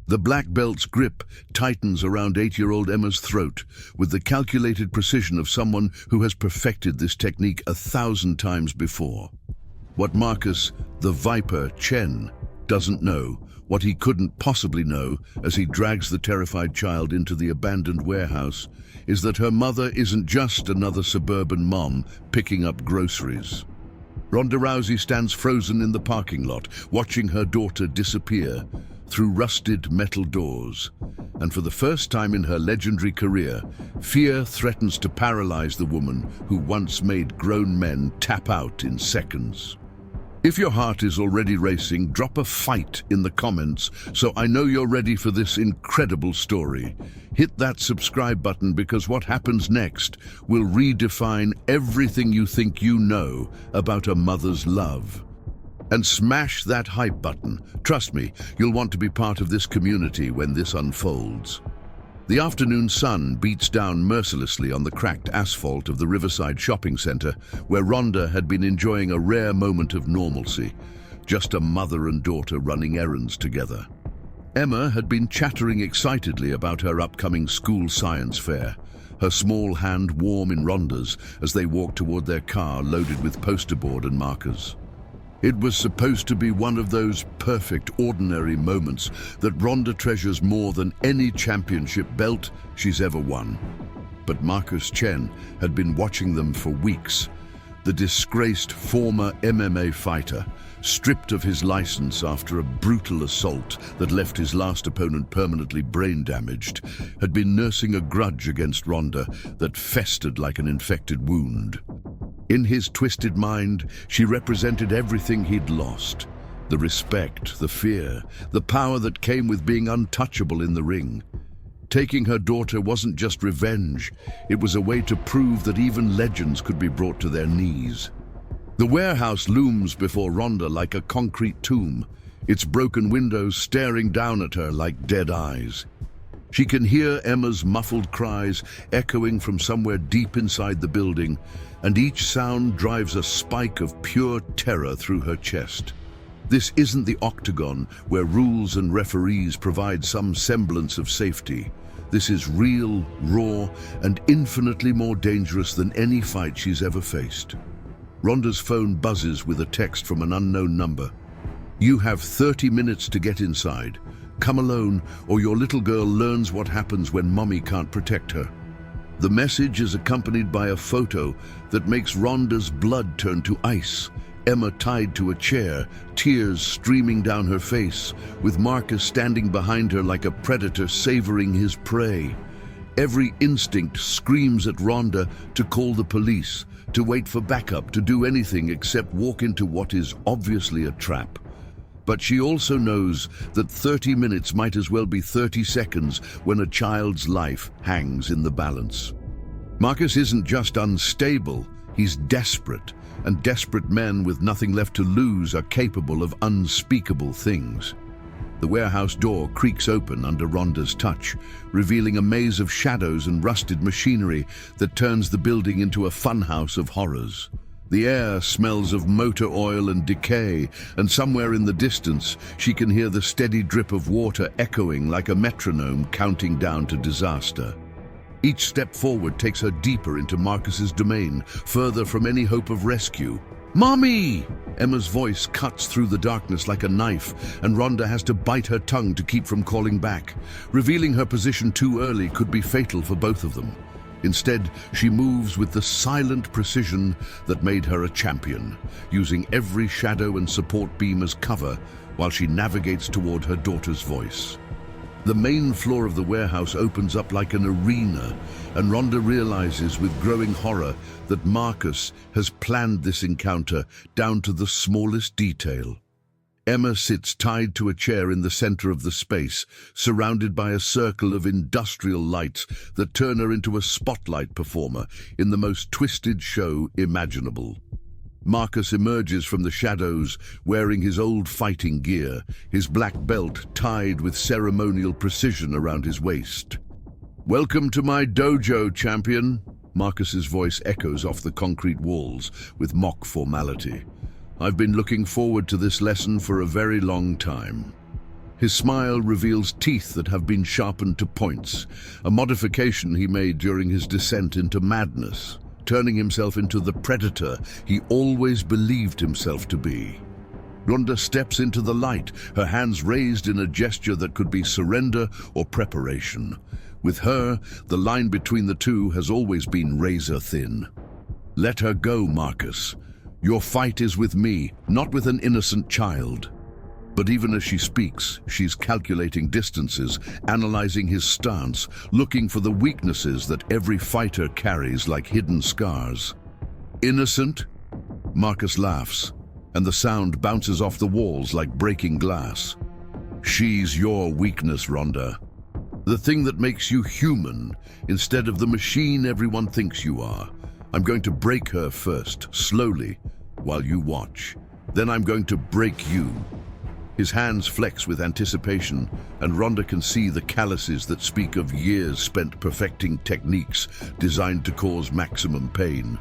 The black belt's grip tightens around 8-year-old Emma's throat with the calculated precision of someone who has perfected this technique 1,000 times before. What Marcus, the Viper Chen, doesn't know, what he couldn't possibly know as he drags the terrified child into the abandoned warehouse, is that her mother isn't just another suburban mom picking up groceries. Ronda Rousey stands frozen in the parking lot, watching her daughter disappear through rusted metal doors. And for the first time in her legendary career, fear threatens to paralyze the woman who once made grown men tap out in seconds. If your heart is already racing, drop a fight in the comments so I know you're ready for this incredible story. Hit that subscribe button because what happens next will redefine everything you think you know about a mother's love. And smash that hype button. Trust me, you'll want to be part of this community when this unfolds. The afternoon sun beats down mercilessly on the cracked asphalt of the Riverside shopping center, where Ronda had been enjoying a rare moment of normalcy, just a mother and daughter running errands together. Emma had been chattering excitedly about her upcoming school science fair, her small hand warm in Ronda's as they walked toward their car loaded with poster board and markers. It was supposed to be one of those perfect, ordinary moments that Ronda treasures more than any championship belt she's ever won. But Marcus Chen had been watching them for weeks. The disgraced former MMA fighter, stripped of his license after a brutal assault that left his last opponent permanently brain damaged, had been nursing a grudge against Ronda that festered like an infected wound. In his twisted mind, she represented everything he'd lost. The respect, the fear, the power that came with being untouchable in the ring. Taking her daughter wasn't just revenge, it was a way to prove that even legends could be brought to their knees. The warehouse looms before Ronda like a concrete tomb, its broken windows staring down at her like dead eyes. She can hear Emma's muffled cries echoing from somewhere deep inside the building, and each sound drives a spike of pure terror through her chest. This isn't the octagon where rules and referees provide some semblance of safety. This is real, raw, and infinitely more dangerous than any fight she's ever faced. Ronda's phone buzzes with a text from an unknown number. "You have 30 minutes to get inside. Come alone, or your little girl learns what happens when mommy can't protect her." The message is accompanied by a photo that makes Ronda's blood turn to ice. Emma tied to a chair, tears streaming down her face, with Marcus standing behind her like a predator savoring his prey. Every instinct screams at Ronda to call the police, to wait for backup, to do anything except walk into what is obviously a trap. But she also knows that 30 minutes might as well be 30 seconds when a child's life hangs in the balance. Marcus isn't just unstable, he's desperate, and desperate men with nothing left to lose are capable of unspeakable things. The warehouse door creaks open under Ronda's touch, revealing a maze of shadows and rusted machinery that turns the building into a funhouse of horrors. The air smells of motor oil and decay, and somewhere in the distance, she can hear the steady drip of water echoing like a metronome counting down to disaster. Each step forward takes her deeper into Marcus's domain, further from any hope of rescue. "Mommy!" Emma's voice cuts through the darkness like a knife, and Ronda has to bite her tongue to keep from calling back. Revealing her position too early could be fatal for both of them. Instead, she moves with the silent precision that made her a champion, using every shadow and support beam as cover while she navigates toward her daughter's voice. The main floor of the warehouse opens up like an arena, and Ronda realizes with growing horror that Marcus has planned this encounter down to the smallest detail. Emma sits tied to a chair in the center of the space, surrounded by a circle of industrial lights that turn her into a spotlight performer in the most twisted show imaginable. Marcus emerges from the shadows wearing his old fighting gear, his black belt tied with ceremonial precision around his waist. "Welcome to my dojo, champion." Marcus's voice echoes off the concrete walls with mock formality. "I've been looking forward to this lesson for a very long time." His smile reveals teeth that have been sharpened to points, a modification he made during his descent into madness, turning himself into the predator he always believed himself to be. Ronda steps into the light, her hands raised in a gesture that could be surrender or preparation. With her, the line between the two has always been razor thin. Let her go, Marcus. Your fight is with me, not with an innocent child. But even as she speaks, she's calculating distances, analyzing his stance, looking for the weaknesses that every fighter carries like hidden scars. Innocent? Marcus laughs, and the sound bounces off the walls like breaking glass. She's your weakness, Ronda. The thing that makes you human instead of the machine everyone thinks you are. I'm going to break her first, slowly, while you watch. Then I'm going to break you. His hands flex with anticipation, and Ronda can see the calluses that speak of years spent perfecting techniques designed to cause maximum pain.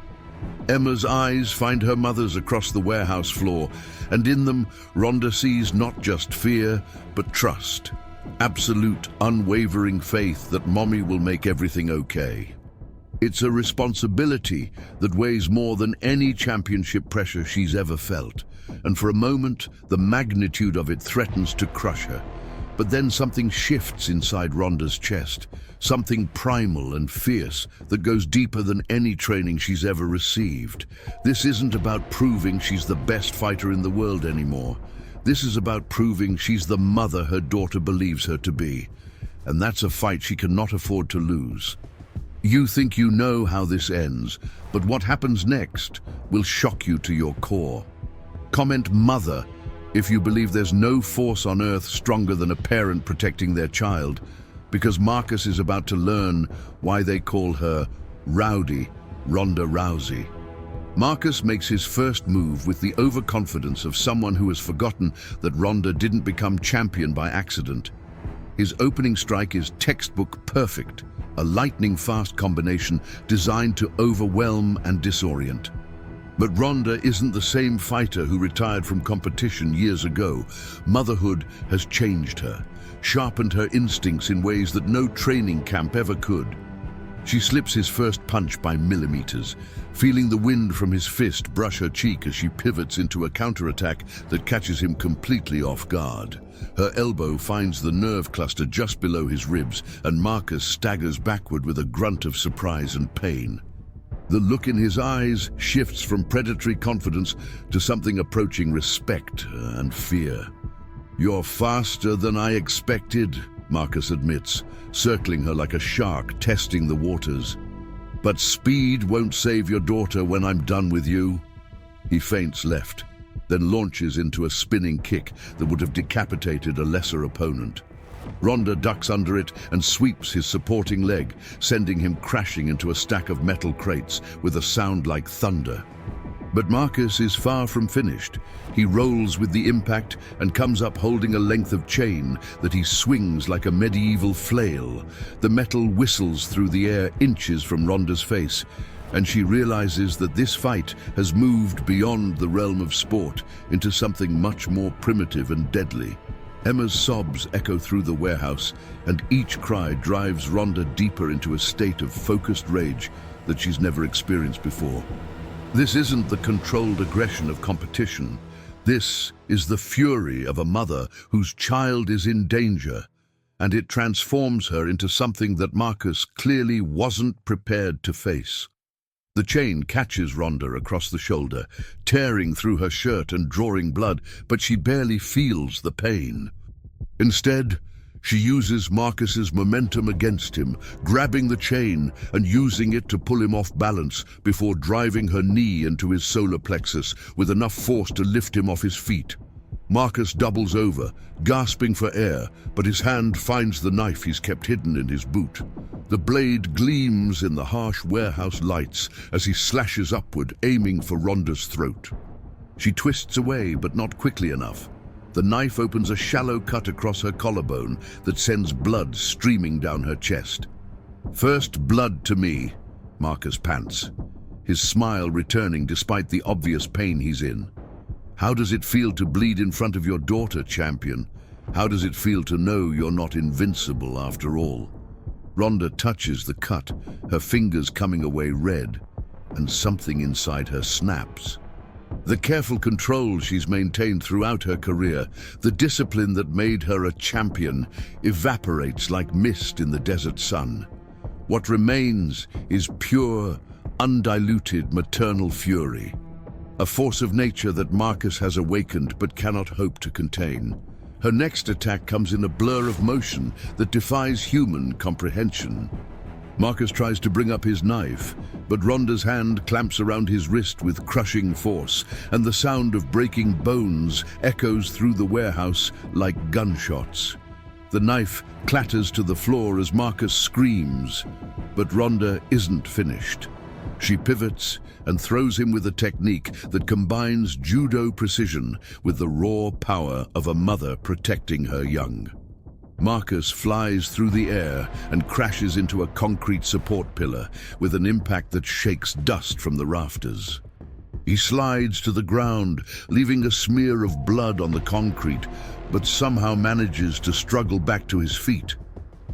Emma's eyes find her mother's across the warehouse floor, and in them, Ronda sees not just fear, but trust. Absolute, unwavering faith that Mommy will make everything okay. It's a responsibility that weighs more than any championship pressure she's ever felt, and for a moment, the magnitude of it threatens to crush her. But then something shifts inside Ronda's chest, something primal and fierce that goes deeper than any training she's ever received. This isn't about proving she's the best fighter in the world anymore. This is about proving she's the mother her daughter believes her to be. And that's a fight she cannot afford to lose. You think you know how this ends, but what happens next will shock you to your core. Comment mother if you believe there's no force on earth stronger than a parent protecting their child, because Marcus is about to learn why they call her Rowdy Ronda Rousey. Marcus makes his first move with the overconfidence of someone who has forgotten that Ronda didn't become champion by accident. His opening strike is textbook perfect, a lightning-fast combination designed to overwhelm and disorient. But Ronda isn't the same fighter who retired from competition years ago. Motherhood has changed her, sharpened her instincts in ways that no training camp ever could. She slips his first punch by millimeters, feeling the wind from his fist brush her cheek as she pivots into a counterattack that catches him completely off guard. Her elbow finds the nerve cluster just below his ribs, and Marcus staggers backward with a grunt of surprise and pain. The look in his eyes shifts from predatory confidence to something approaching respect and fear. "You're faster than I expected," Marcus admits, circling her like a shark testing the waters. "But speed won't save your daughter when I'm done with you." He feints left, then launches into a spinning kick that would have decapitated a lesser opponent. Ronda ducks under it and sweeps his supporting leg, sending him crashing into a stack of metal crates with a sound like thunder. But Marcus is far from finished. He rolls with the impact and comes up holding a length of chain that he swings like a medieval flail. The metal whistles through the air inches from Ronda's face, and she realizes that this fight has moved beyond the realm of sport into something much more primitive and deadly. Emma's sobs echo through the warehouse, and each cry drives Ronda deeper into a state of focused rage that she's never experienced before. This isn't the controlled aggression of competition. This is the fury of a mother whose child is in danger, and it transforms her into something that Marcus clearly wasn't prepared to face. The chain catches Ronda across the shoulder, tearing through her shirt and drawing blood, but she barely feels the pain. Instead, she uses Marcus's momentum against him, grabbing the chain and using it to pull him off balance before driving her knee into his solar plexus with enough force to lift him off his feet. Marcus doubles over, gasping for air, but his hand finds the knife he's kept hidden in his boot. The blade gleams in the harsh warehouse lights as he slashes upward, aiming for Ronda's throat. She twists away, but not quickly enough. The knife opens a shallow cut across her collarbone that sends blood streaming down her chest. "First blood to me," Marcus pants, his smile returning despite the obvious pain he's in. "How does it feel to bleed in front of your daughter, champion?" How does it feel to know you're not invincible after all? Ronda touches the cut, her fingers coming away red, and something inside her snaps. The careful control she's maintained throughout her career, the discipline that made her a champion, evaporates like mist in the desert sun. What remains is pure, undiluted maternal fury, a force of nature that Marcus has awakened but cannot hope to contain. Her next attack comes in a blur of motion that defies human comprehension. Marcus tries to bring up his knife, but Ronda's hand clamps around his wrist with crushing force, and the sound of breaking bones echoes through the warehouse like gunshots. The knife clatters to the floor as Marcus screams, but Ronda isn't finished. She pivots and throws him with a technique that combines judo precision with the raw power of a mother protecting her young. Marcus flies through the air and crashes into a concrete support pillar with an impact that shakes dust from the rafters. He slides to the ground, leaving a smear of blood on the concrete, but somehow manages to struggle back to his feet.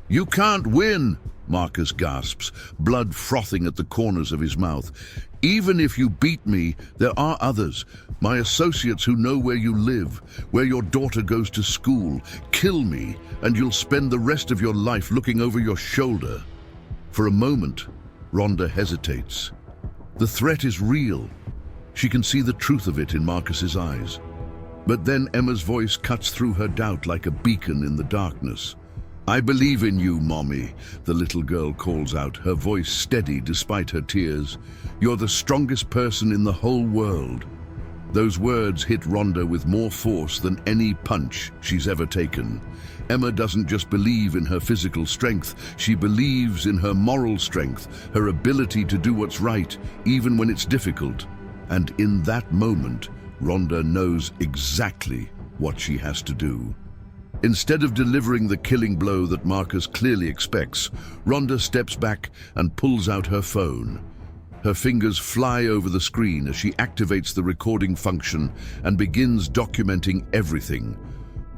"You can't win!" Marcus gasps, blood frothing at the corners of his mouth. "Even if you beat me, there are others, my associates who know where you live, where your daughter goes to school. Kill me, and you'll spend the rest of your life looking over your shoulder." For a moment, Ronda hesitates. The threat is real. She can see the truth of it in Marcus's eyes. But then Emma's voice cuts through her doubt like a beacon in the darkness. "I believe in you, Mommy," the little girl calls out, her voice steady despite her tears. "You're the strongest person in the whole world." Those words hit Ronda with more force than any punch she's ever taken. Emma doesn't just believe in her physical strength, she believes in her moral strength, her ability to do what's right, even when it's difficult. And in that moment, Ronda knows exactly what she has to do. Instead of delivering the killing blow that Marcus clearly expects, Ronda steps back and pulls out her phone. Her fingers fly over the screen as she activates the recording function and begins documenting everything.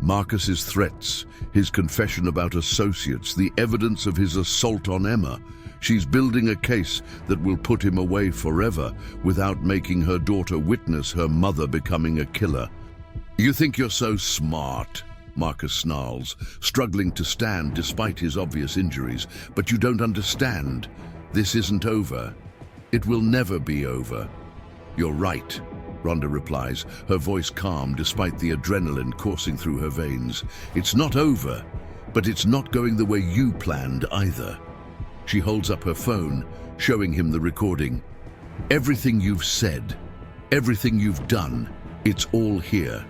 Marcus's threats, his confession about associates, the evidence of his assault on Emma. She's building a case that will put him away forever without making her daughter witness her mother becoming a killer. "You think you're so smart," Marcus snarls, struggling to stand despite his obvious injuries. "But you don't understand. This isn't over. It will never be over." "You're right," Ronda replies, her voice calm despite the adrenaline coursing through her veins. "It's not over, but it's not going the way you planned either." She holds up her phone, showing him the recording. "Everything you've said, everything you've done, it's all here.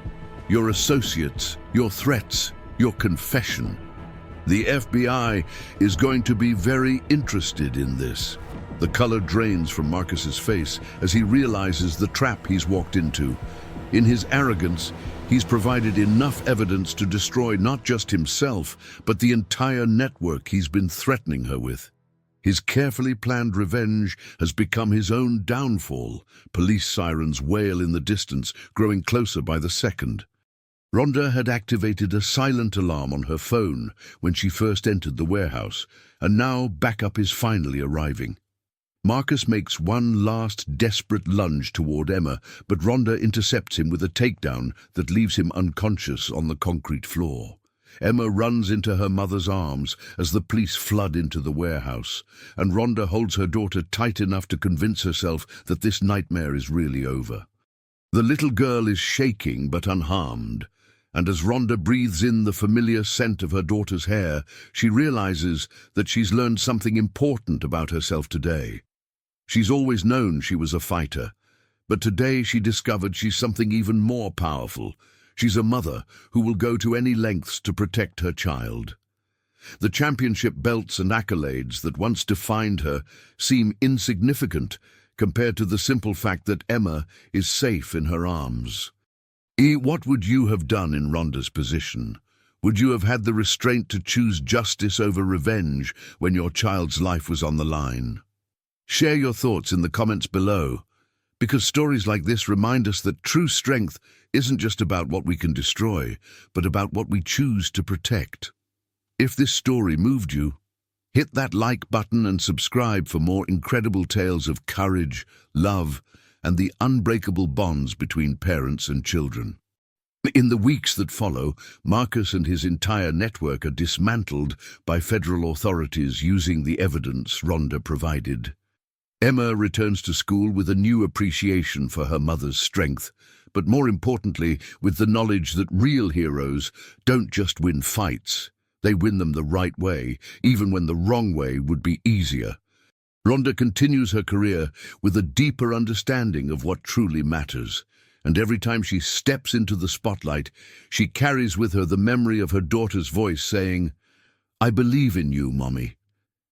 Your associates, your threats, your confession. The FBI is going to be very interested in this." The color drains from Marcus's face as he realizes the trap he's walked into. In his arrogance, he's provided enough evidence to destroy not just himself, but the entire network he's been threatening her with. His carefully planned revenge has become his own downfall. Police sirens wail in the distance, growing closer by the second. Ronda had activated a silent alarm on her phone when she first entered the warehouse, and now backup is finally arriving. Marcus makes one last desperate lunge toward Emma, but Ronda intercepts him with a takedown that leaves him unconscious on the concrete floor. Emma runs into her mother's arms as the police flood into the warehouse, and Ronda holds her daughter tight enough to convince herself that this nightmare is really over. The little girl is shaking but unharmed, and as Ronda breathes in the familiar scent of her daughter's hair, she realizes that she's learned something important about herself today. She's always known she was a fighter, but today she discovered she's something even more powerful. She's a mother who will go to any lengths to protect her child. The championship belts and accolades that once defined her seem insignificant compared to the simple fact that Emma is safe in her arms. What would you have done in Ronda's position? Would you have had the restraint to choose justice over revenge when your child's life was on the line? Share your thoughts in the comments below. Because stories like this remind us that true strength isn't just about what we can destroy, but about what we choose to protect. If this story moved you, hit that like button and subscribe for more incredible tales of courage, love, and the unbreakable bonds between parents and children. In the weeks that follow, Marcus and his entire network are dismantled by federal authorities using the evidence Ronda provided. Emma returns to school with a new appreciation for her mother's strength, but more importantly, with the knowledge that real heroes don't just win fights, they win them the right way, even when the wrong way would be easier. Ronda continues her career with a deeper understanding of what truly matters, and every time she steps into the spotlight, she carries with her the memory of her daughter's voice saying, "I believe in you, Mommy."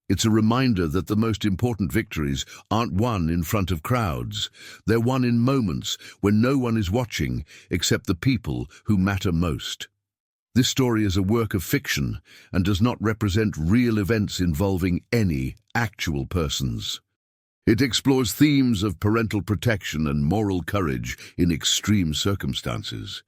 It's a reminder that the most important victories aren't won in front of crowds. They're won in moments when no one is watching except the people who matter most. This story is a work of fiction and does not represent real events involving any actual persons. It explores themes of parental protection and moral courage in extreme circumstances.